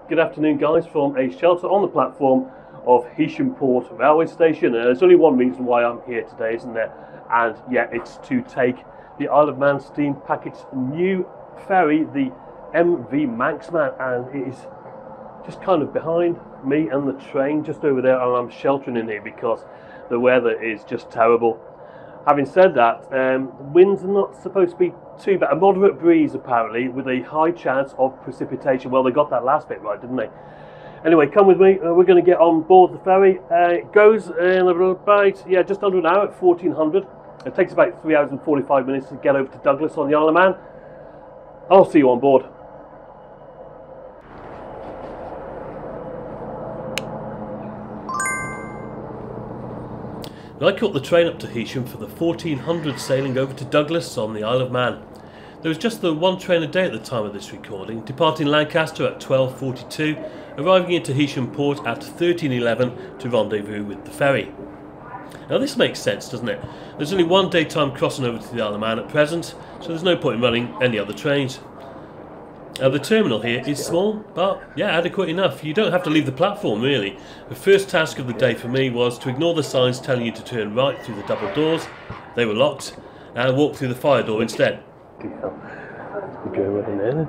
Good afternoon, guys, from a shelter on the platform of Heysham Port railway station. There's only one reason why I'm here today, isn't there? And yeah, it's to take the Isle of Man Steam Packet's new ferry, the MV Manxman, and it is just kind of behind me and the train just over there, and I'm sheltering in here because the weather is just terrible. Having said that, the winds are not supposed to be too bad. A moderate breeze apparently, with a high chance of precipitation. Well, they got that last bit right, didn't they? Anyway, come with me. We're going to get on board the ferry. It goes in about, just under an hour at 1400. It takes about 3 hours and 45 minutes to get over to Douglas on the Isle of Man. I'll see you on board. I caught the train up to Heysham for the 1400 sailing over to Douglas on the Isle of Man. There was just the one train a day at the time of this recording, departing Lancaster at 12:42, arriving into Heysham Port at 13:11 to rendezvous with the ferry. Now this makes sense, doesn't it? There's only one daytime crossing over to the Isle of Man at present, so there's no point in running any other trains. The terminal here is small, but yeah, adequate enough. You don't have to leave the platform really. The first task of the day for me was to ignore the signs telling you to turn right through the double doors. They were locked, and walk through the fire door instead. Go right in there then.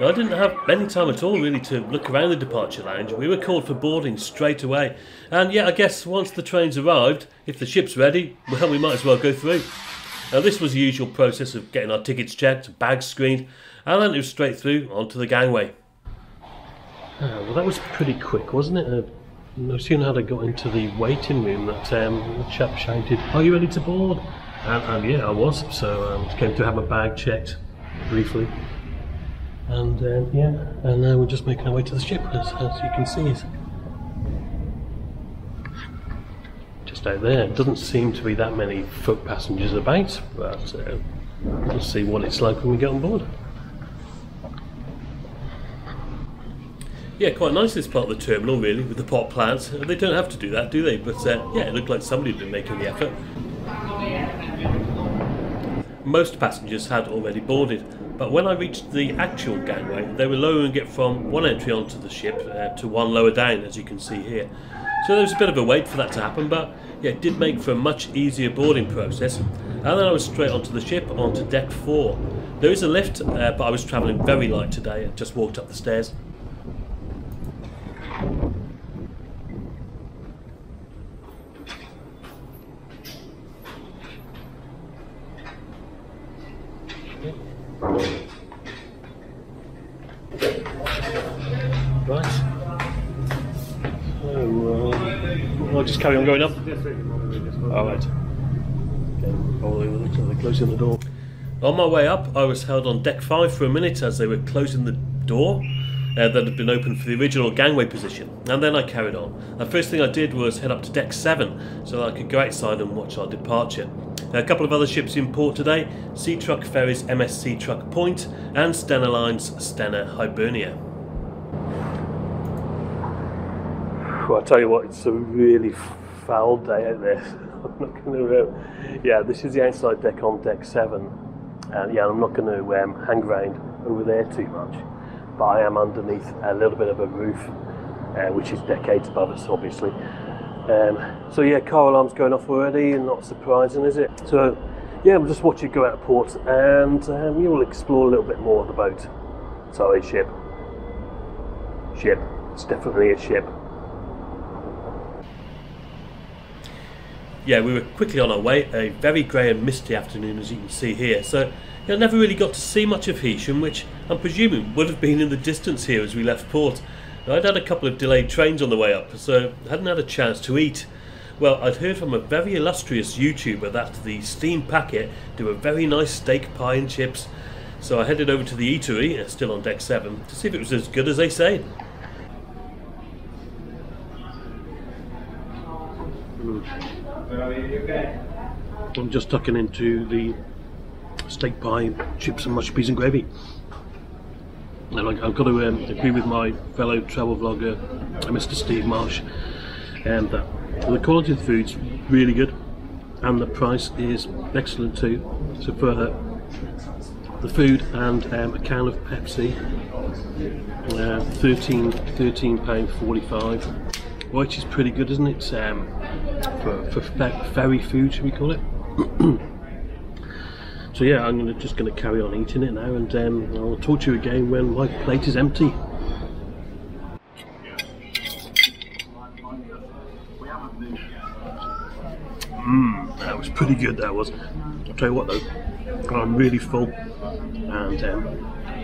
I didn't have any time at all really to look around the departure lounge. We were called for boarding straight away, and yeah, I guess once the train's arrived, if the ship's ready, well, we might as well go through. Now this was the usual process of getting our tickets checked, bags screened, and then it was straight through onto the gangway. Well, that was pretty quick, wasn't it? No sooner had I got into the waiting room that the chap shouted, "Are you ready to board?" And yeah, I was, so came to have my bag checked briefly. And and now we're just making our way to the ship, as you can see. It's just out there. It doesn't seem to be that many foot passengers about, but we'll see what it's like when we get on board. Yeah, quite nice this part of the terminal really, with the pot plants. They don't have to do that, do they? But yeah, it looked like somebody had been making the effort. Most passengers had already boarded, but when I reached the actual gangway, they were lowering it from one entry onto the ship to one lower down, as you can see here. So there was a bit of a wait for that to happen, but yeah, it did make for a much easier boarding process. And then I was straight onto the ship, onto deck 4. There is a lift, but I was travelling very light today and just walked up the stairs. Right. So, I'll just carry on going up. Alright. Okay, they're closing the door. On my way up, I was held on deck 5 for a minute as they were closing the door that had been open for the original gangway position, and then I carried on. The first thing I did was head up to deck 7 so that I could go outside and watch our departure. A couple of other ships in port today: Seatruck Ferries MS Seatruck Point and Stena Line's Stena Hibernia. Well, I tell you what, it's a really foul day out there. I'm not going to. Yeah, this is the outside deck on deck 7, and yeah, I'm not going to hang around over there too much. But I am underneath a little bit of a roof, which is deck 8 above us, obviously. So yeah, car alarm's going off already, and not surprising, is it? So yeah, we'll just watch it go out of port, and we will explore a little bit more of the boat. Sorry, ship. Ship. It's definitely a ship. Yeah, we were quickly on our way. A very grey and misty afternoon, as you can see here. So I never really got to see much of Heysham, which I'm presuming would have been in the distance here as we left port. I'd had a couple of delayed trains on the way up, so I hadn't had a chance to eat. Well, I'd heard from a very illustrious YouTuber that the Steam Packet do a very nice steak pie and chips, so I headed over to the eatery, still on deck 7, to see if it was as good as they say. I'm just tucking into the steak pie, chips and mashed peas and gravy. And I've got to agree with my fellow travel vlogger, Mr. Steve Marsh, and the quality of the food's really good, and the price is excellent too. So for the food and a can of Pepsi, £13.45, which is pretty good, isn't it? For ferry food, should we call it? So yeah, I'm just going to carry on eating it now, and I'll talk to you again when my plate is empty. That was pretty good, that was. I'll tell you what though, I'm really full, and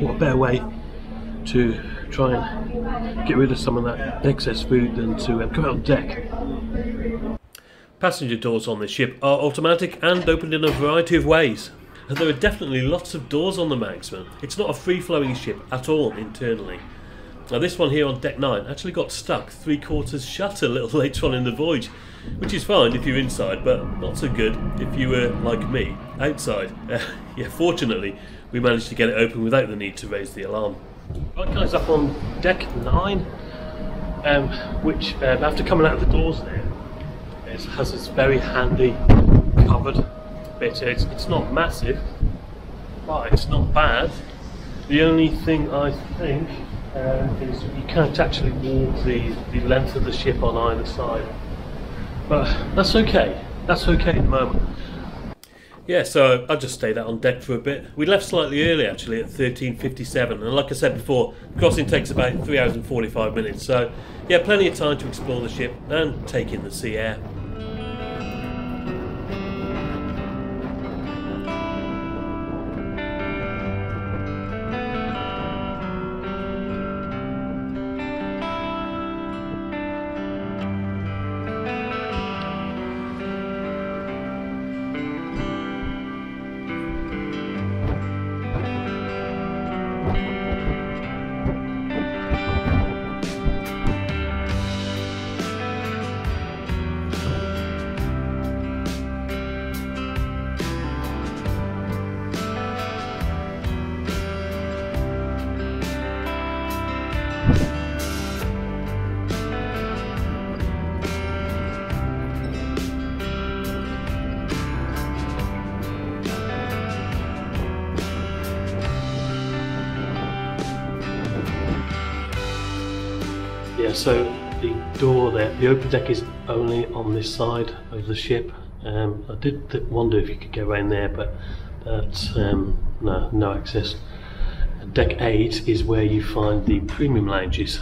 what a better way to try and get rid of some of that excess food than to go out on deck. Passenger doors on this ship are automatic and opened in a variety of ways. There are definitely lots of doors on the Manxman. It's not a free-flowing ship at all internally. Now this one here on deck 9 actually got stuck 3/4 shut a little later on in the voyage, which is fine if you're inside, but not so good if you were, like me, outside. Yeah, fortunately we managed to get it open without the need to raise the alarm. Right guys, up on deck 9, which after coming out of the doors there, it has this very handy cupboard bit. It's not massive, but it's not bad. The only thing I think is you can't actually walk the length of the ship on either side, but that's okay. That's okay at the moment. Yeah, so I just stayed out on deck for a bit. We left slightly early actually at 13:57, and like I said before, crossing takes about 3 hours and 45 minutes, so yeah, plenty of time to explore the ship and take in the sea air. Yeah, so the door there, the open deck is only on this side of the ship. I did wonder if you could go around there, but that's no access. Deck 8 is where you find the premium lounges.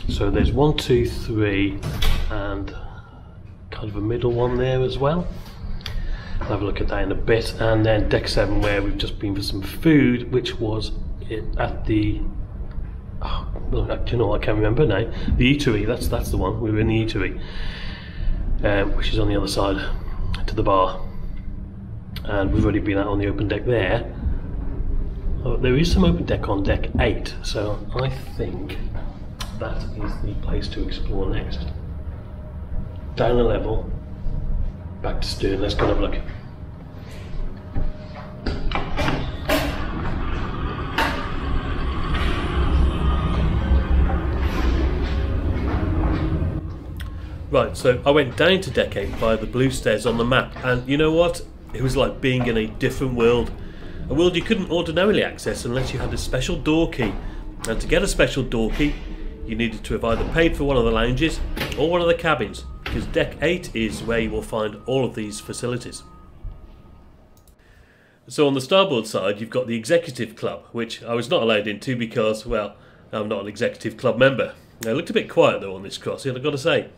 So there's 1, 2, 3, and kind of a middle one there as well. I'll have a look at that in a bit. And then deck 7, where we've just been for some food, which was at the, you know, I can't remember now. The eatery, that's the one. We were in the eatery, which is on the other side to the bar. And we've already been out on the open deck there. Oh, there is some open deck on deck 8, so I think that is the place to explore next. Down a level, back to stern. Let's go and have a look. Right, so I went down to deck 8 via the blue stairs on the map, and you know what? It was like being in a different world. A world you couldn't ordinarily access unless you had a special door key. And to get a special door key, you needed to have either paid for one of the lounges or one of the cabins, because deck 8 is where you will find all of these facilities. So on the starboard side, you've got the Executive Club, which I was not allowed into because, well, I'm not an Executive Club member. It looked a bit quiet though on this crossing, I've got to say.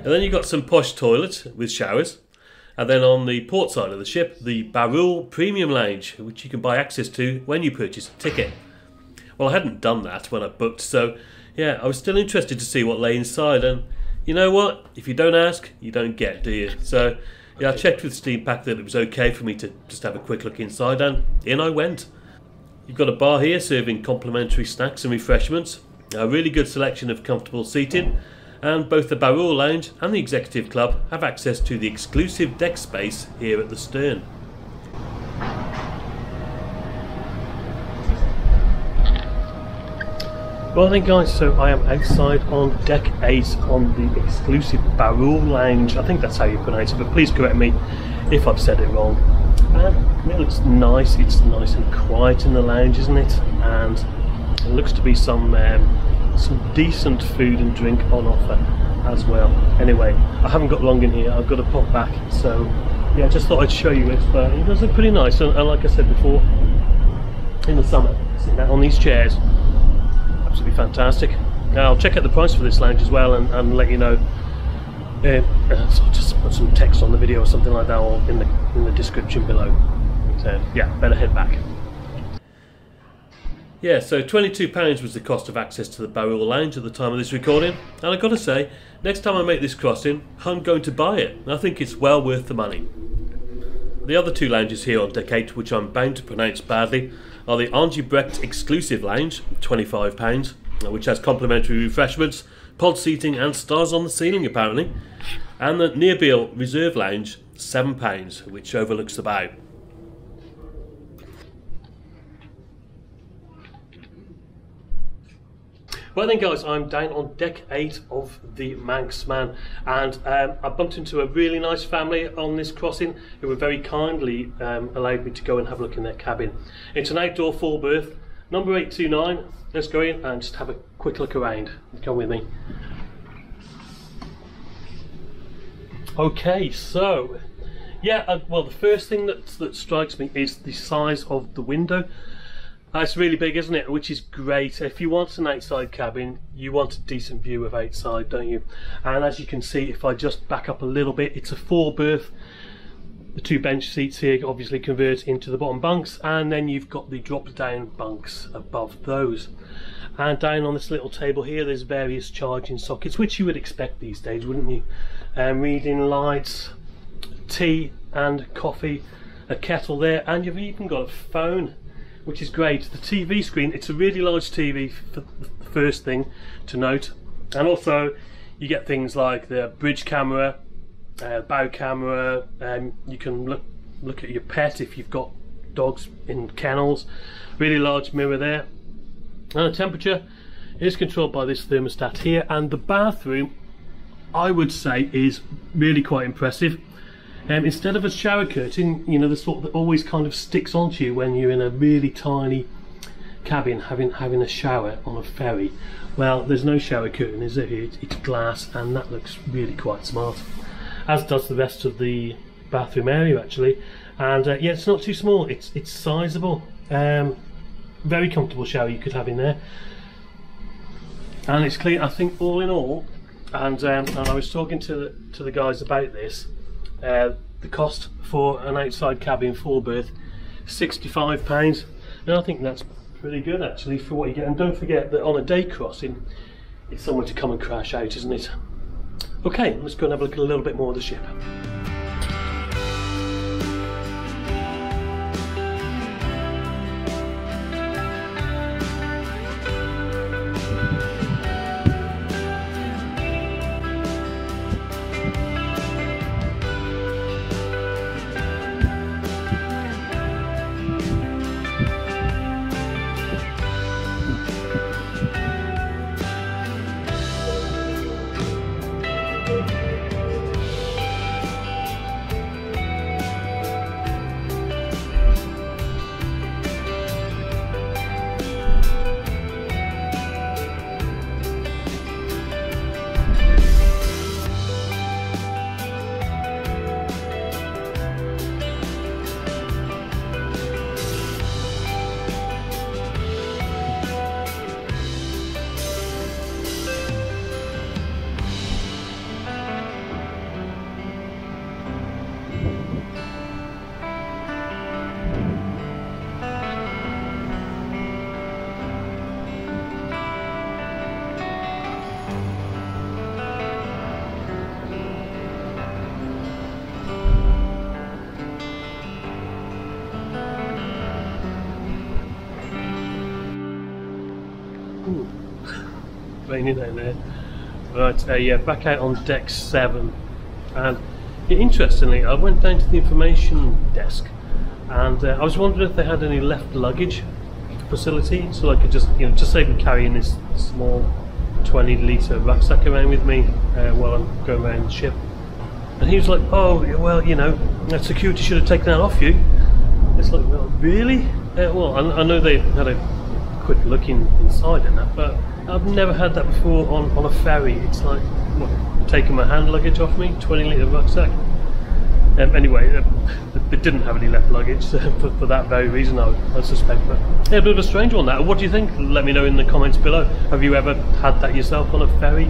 And then you've got some posh toilets with showers. And then on the port side of the ship, the Barul Premium Lounge, which you can buy access to when you purchase a ticket. Well, I hadn't done that when I booked, so yeah, I was still interested to see what lay inside, and you know what? If you don't ask, you don't get, do you? So yeah, I checked with Steampack that it was okay for me to just have a quick look inside, and in I went. You've got a bar here serving complimentary snacks and refreshments, a really good selection of comfortable seating, and both the Barul Lounge and the Executive Club have access to the exclusive deck space here at the stern. Well then guys, so I am outside on deck 8 on the exclusive Barul Lounge. I think that's how you pronounce it, but please correct me if I've said it wrong. And it looks nice, it's nice and quiet in the lounge, isn't it? And it looks to be some decent food and drink on offer as well. Anyway, I haven't got long in here, I've got to pop back, so yeah, just thought I'd show you it, but it does look pretty nice, and like I said before, in the summer, sitting out on these chairs, absolutely fantastic. Now I'll check out the price for this lounge as well and let you know. So I'll just put some text on the video or something like that, or in the description below. So yeah, better head back. Yeah, so £22 was the cost of access to the Barul Lounge at the time of this recording, and I've got to say, next time I make this crossing, I'm going to buy it. I think it's well worth the money. The other two lounges here on deck 8, which I'm bound to pronounce badly, are the Angebrecht Exclusive Lounge, £25, which has complimentary refreshments, pod seating and stars on the ceiling apparently, and the Neerbiel Reserve Lounge, £7, which overlooks the bow. Well then guys, I'm down on deck 8 of the Manxman, and I bumped into a really nice family on this crossing who were very kindly allowed me to go and have a look in their cabin. It's an outdoor full berth, number 829. Let's go in and just have a quick look around. Come with me. Okay, so yeah, well the first thing that strikes me is the size of the window. It's really big, isn't it? Which is great. If you want an outside cabin, you want a decent view of outside, don't you? And as you can see, if I just back up a little bit, it's a 4-berth. The 2 bench seats here obviously convert into the bottom bunks, and then you've got the drop down bunks above those. And down on this little table here, there's various charging sockets, which you would expect these days, wouldn't you? Reading lights, tea and coffee, a kettle there, and you've even got a phone, which is great. The TV screen, it's a really large TV for the first thing to note, and also you get things like the bridge camera, bow camera, you can look at your pet if you've got dogs in kennels. Really large mirror there, and the temperature is controlled by this thermostat here, and the bathroom I would say is really quite impressive. Instead of a shower curtain, you know, the sort that always kind of sticks onto you when you're in a really tiny cabin having a shower on a ferry, well, there's no shower curtain, is there? It's glass, and that looks really quite smart, as does the rest of the bathroom area actually. And yeah, it's not too small, it's sizable. Very comfortable shower you could have in there, and it's clean, I think, all in all. And I was talking to the guys about this. The cost for an outside cabin 4-berth, £65, and I think that's pretty good actually for what you get. And don't forget that on a day crossing, it's somewhere to come and crash out, isn't it? Okay, let's go and have a look at a little bit more of the ship. Raining down there. Right, yeah, back out on deck 7, and yeah, interestingly, I went down to the information desk, and I was wondering if they had any left luggage, facility, so I could just save me carrying this small 20-litre rucksack around with me while I'm going around the ship. And he was like, "Oh, well, that security should have taken that off you." It's like, well, really? Well, I know they had a quick look inside and that, but I've never had that before on a ferry. It's like, what, taking my hand luggage off me, 20-litre rucksack. Anyway, they didn't have any left luggage for that very reason, I suspect. But yeah, a bit of a strange one, that. What do you think? Let me know in the comments below. Have you ever had that yourself on a ferry?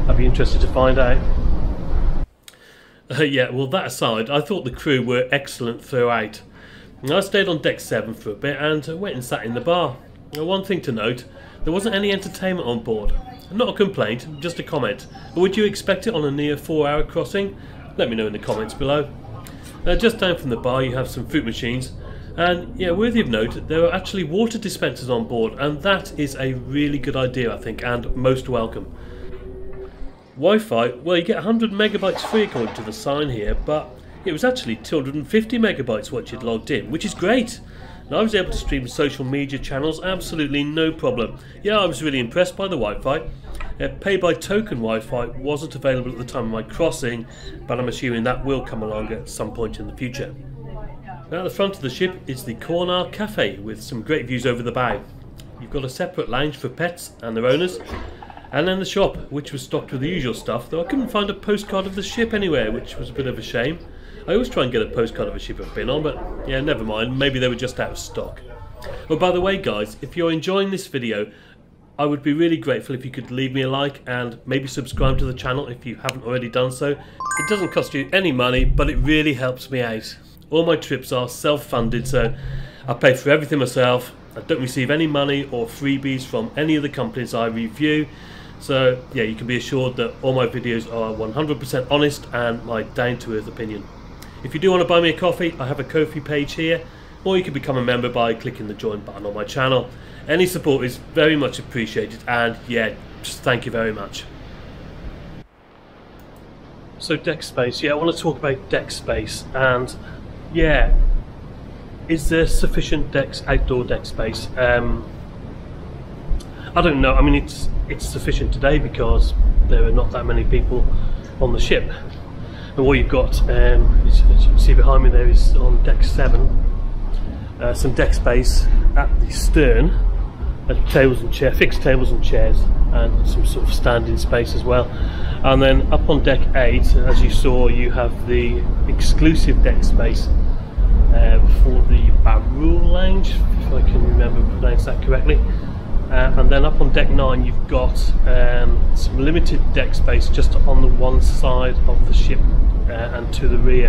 I'd be interested to find out. Yeah, well, that aside, I thought the crew were excellent throughout. I stayed on deck 7 for a bit and went and sat in the bar. One thing to note, there wasn't any entertainment on board. Not a complaint, just a comment. Would you expect it on a near 4-hour crossing? Let me know in the comments below. Just down from the bar you have some fruit machines, and yeah, worthy of note, there are actually water dispensers on board, and that is a really good idea, I think, and most welcome. Wi-Fi, well, you get 100 megabytes free according to the sign here, but it was actually 250 megabytes what you'd logged in, which is great. And I was able to stream social media channels absolutely no problem. Yeah, I was really impressed by the Wi-Fi. Pay by token Wi-Fi wasn't available at the time of my crossing, but I'm assuming that will come along at some point in the future. Now at the front of the ship is the Corner Cafe with some great views over the bow. You've got a separate lounge for pets and their owners, and then the shop, which was stocked with the usual stuff, though I couldn't find a postcard of the ship anywhere, which was a bit of a shame. I always try and get a postcard of a ship I've been on, but yeah, never mind, maybe they were just out of stock. Well, by the way guys, if you're enjoying this video, I would be really grateful if you could leave me a like and maybe subscribe to the channel if you haven't already done so. It doesn't cost you any money, but it really helps me out. All my trips are self-funded, so I pay for everything myself. I don't receive any money or freebies from any of the companies I review. So yeah, you can be assured that all my videos are 100% honest and my down-to-earth opinion. If you do want to buy me a coffee, I have a Ko-fi page here, or you can become a member by clicking the join button on my channel. Any support is very much appreciated, and yeah, just thank you very much. So deck space, yeah, I want to talk about deck space, and yeah, is there sufficient outdoor deck space? I don't know. I mean, it's sufficient today because there are not that many people on the ship. And what you've got, as you can see behind me there, is on deck 7, some deck space at the stern, fixed tables and chairs, and some sort of standing space as well. And then up on deck 8, as you saw, you have the exclusive deck space for the Barul Lounge, if I can remember to pronounce that correctly. And then up on deck 9 you've got some limited deck space just on the one side of the ship and to the rear.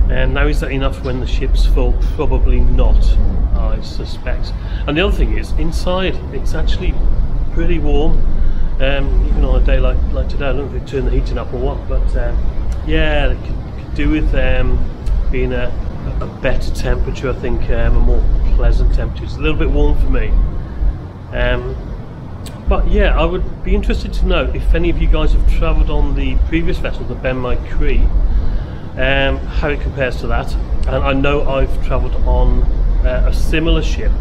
And now is that enough when the ship's full? Probably not, I suspect. And the other thing is, inside it's actually pretty warm, even on a day like today. I don't know if they turn the heating up or what, but yeah, it could do with being a better temperature, I think, a more pleasant temperature. It's a little bit warm for me. But yeah, I would be interested to know if any of you guys have travelled on the previous vessel, the Ben My Chree, how it compares to that. And I know I've travelled on a similar ship,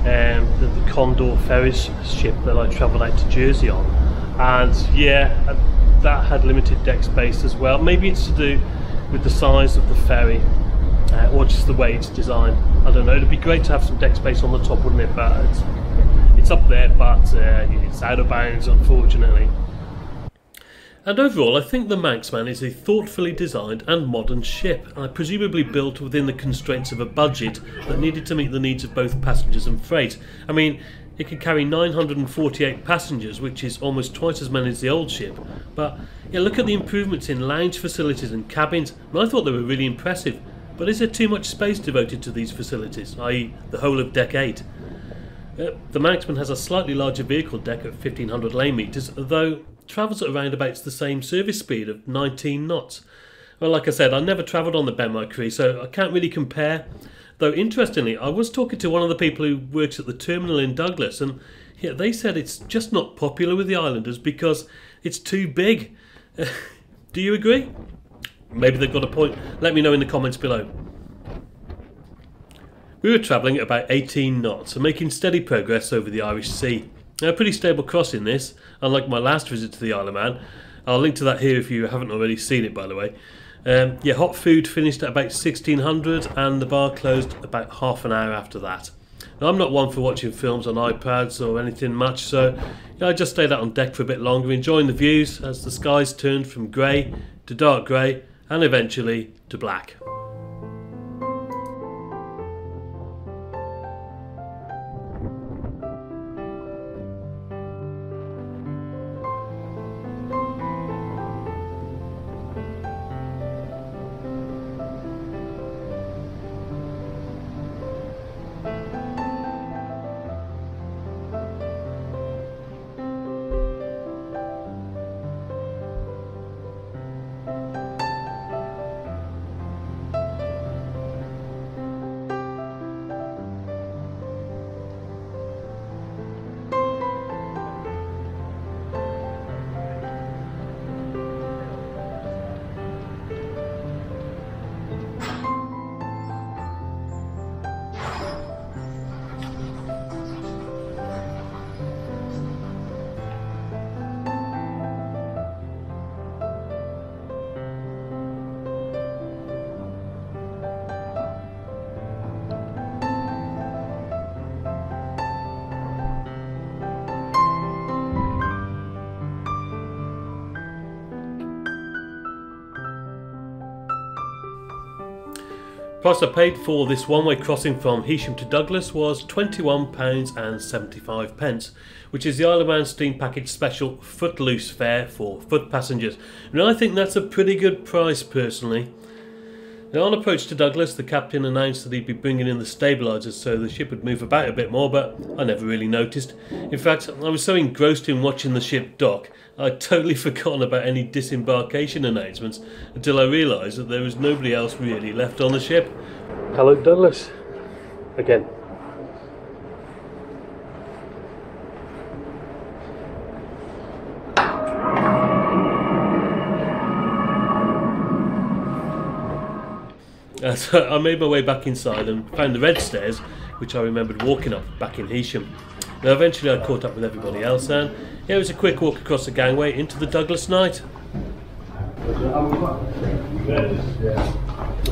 the Condor Ferries ship that I travelled out to Jersey on, and yeah, that had limited deck space as well. Maybe it's to do with the size of the ferry, or just the way it's designed. I don't know. It'd be great to have some deck space on the top, wouldn't it? But it's up there, but it's out of bounds, unfortunately. And overall, I think the Manxman is a thoughtfully designed and modern ship, presumably built within the constraints of a budget that needed to meet the needs of both passengers and freight. I mean, it can carry 948 passengers, which is almost twice as many as the old ship. But yeah, look at the improvements in lounge facilities and cabins. I thought they were really impressive. But is there too much space devoted to these facilities, i.e. the whole of deck 8? The Manxman has a slightly larger vehicle deck at 1500 lane metres, though travels at around about the same service speed of 19 knots. Well, like I said, I never travelled on the Ben My Chree, so I can't really compare. Though interestingly, I was talking to one of the people who works at the terminal in Douglas, and yeah, they said it's just not popular with the islanders because it's too big. Do you agree? Maybe they've got a point. Let me know in the comments below. We were travelling at about 18 knots and making steady progress over the Irish Sea. A pretty stable crossing this, unlike my last visit to the Isle of Man. I'll link to that here if you haven't already seen it, by the way. Yeah, hot food finished at about 1600 and the bar closed about half an hour after that. Now, I'm not one for watching films on iPads or anything much, so yeah, I just stayed out on deck for a bit longer, enjoying the views as the skies turned from grey to dark grey and eventually to black. Price I paid for this one-way crossing from Heysham to Douglas was £21.75, which is the Isle of Man Steam Package Special Footloose fare for foot passengers. And I think that's a pretty good price personally. Now, on approach to Douglas, the captain announced that he'd be bringing in the stabilisers so the ship would move about a bit more, but I never really noticed. In fact, I was so engrossed in watching the ship dock, I'd totally forgotten about any disembarkation announcements until I realised that there was nobody else really left on the ship. Hello, Douglas. Again. So I made my way back inside and found the red stairs, which I remembered walking up back in Heysham. Now eventually I caught up with everybody else, and yeah, it was a quick walk across the gangway into the Douglas night.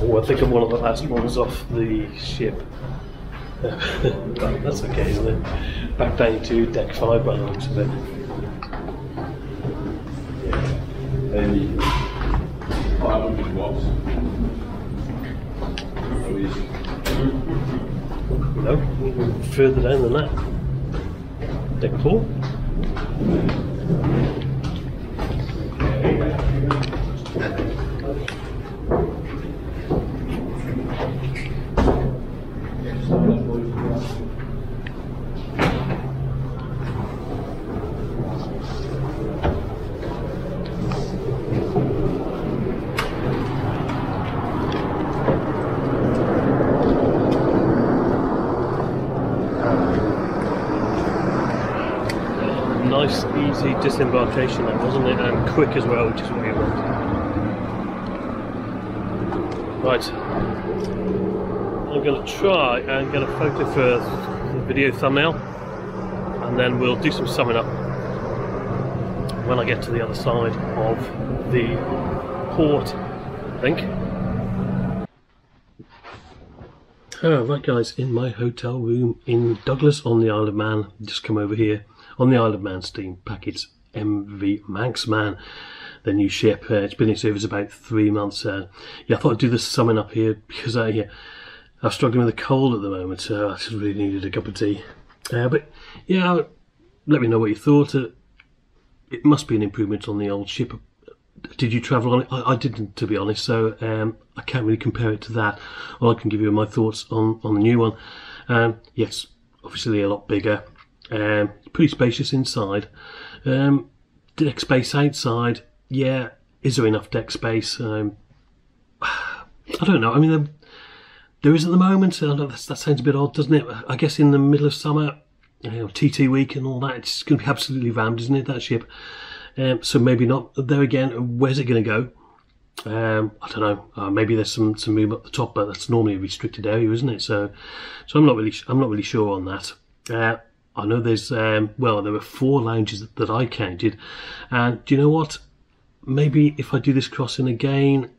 Oh, I think I'm one of the last ones off the ship. That's okay, isn't it? Back down to deck 5 by the looks of it. And 500 watts. No, further down than that. Deck 4. Nice, easy disembarkation there, wasn't it? And quick as well, which is what you want. Right, I'm going to try and get a photo for the video thumbnail, and then we'll do some summing up when I get to the other side of the port, I think. Oh, right guys, in my hotel room in Douglas on the Isle of Man. Just come over here on the Isle of Man Steam Package MV Manxman, the new ship. It's been in service about 3 months. Yeah, I thought I'd do this summing up here because I'm struggling with a cold at the moment, so I just really needed a cup of tea. But yeah, let me know what you thought. It must be an improvement on the old ship. Did you travel on it? I didn't, to be honest, so I can't really compare it to that. All I can give you are my thoughts on the new one. Yes, obviously a lot bigger. Pretty spacious inside. Deck space outside, yeah, is there enough deck space? I don't know. I mean, there is at the moment. I know that sounds a bit odd, doesn't it? I guess in the middle of summer, TT week and all that, it's going to be absolutely rammed, isn't it, that ship? So maybe not. There again, where's it going to go? I don't know. Maybe there's some room at the top, but that's normally a restricted area, isn't it? So I'm not really sure on that. I know there's well, there were 4 lounges that I counted, and do you know what? Maybe if I do this crossing again,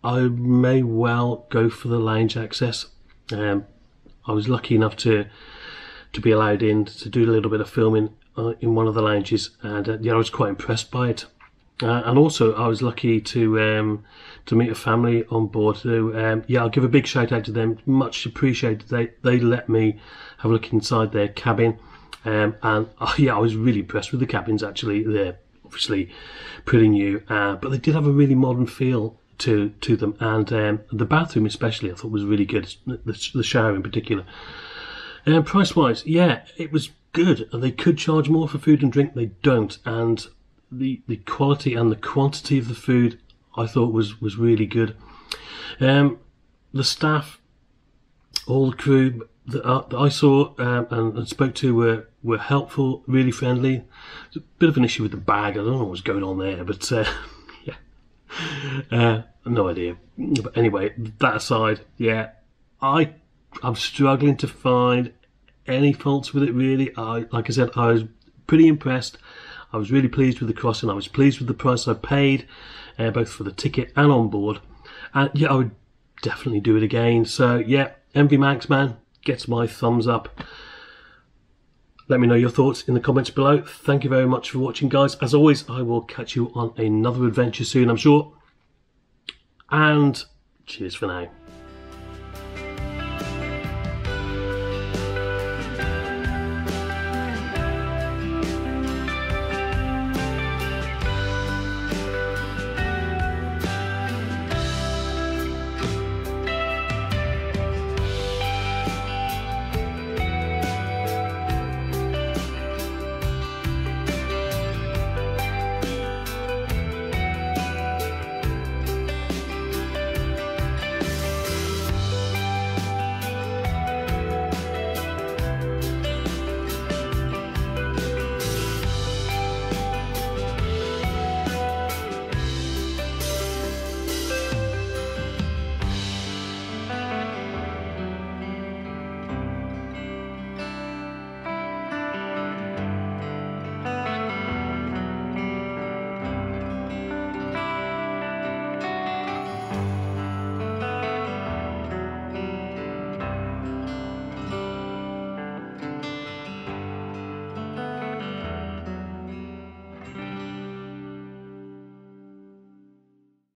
I may well go for the lounge access. I was lucky enough to be allowed in to do a little bit of filming in one of the lounges, and yeah, I was quite impressed by it. And also, I was lucky to meet a family on board. So yeah, I'll give a big shout out to them. Much appreciated. They let me have a look inside their cabin, and yeah, I was really impressed with the cabins. Actually, they're obviously pretty new, but they did have a really modern feel to them. And the bathroom, especially, I thought was really good. The shower in particular. Price wise, yeah, it was good. And they could charge more for food and drink. They don't, and the quality and the quantity of the food I thought was really good. The staff, all the crew that I saw and spoke to were helpful, really friendly. There's a bit of an issue with the bag. I don't know what's going on there, but yeah, no idea. But anyway, that aside, yeah, I'm struggling to find any faults with it really. Like I said, I was pretty impressed. I was really pleased with the crossing. I was pleased with the price I paid, both for the ticket and on board. And yeah, I would definitely do it again. So yeah, MV Manx Man gets my thumbs up. Let me know your thoughts in the comments below. Thank you very much for watching, guys. As always, I will catch you on another adventure soon, I'm sure. And cheers for now.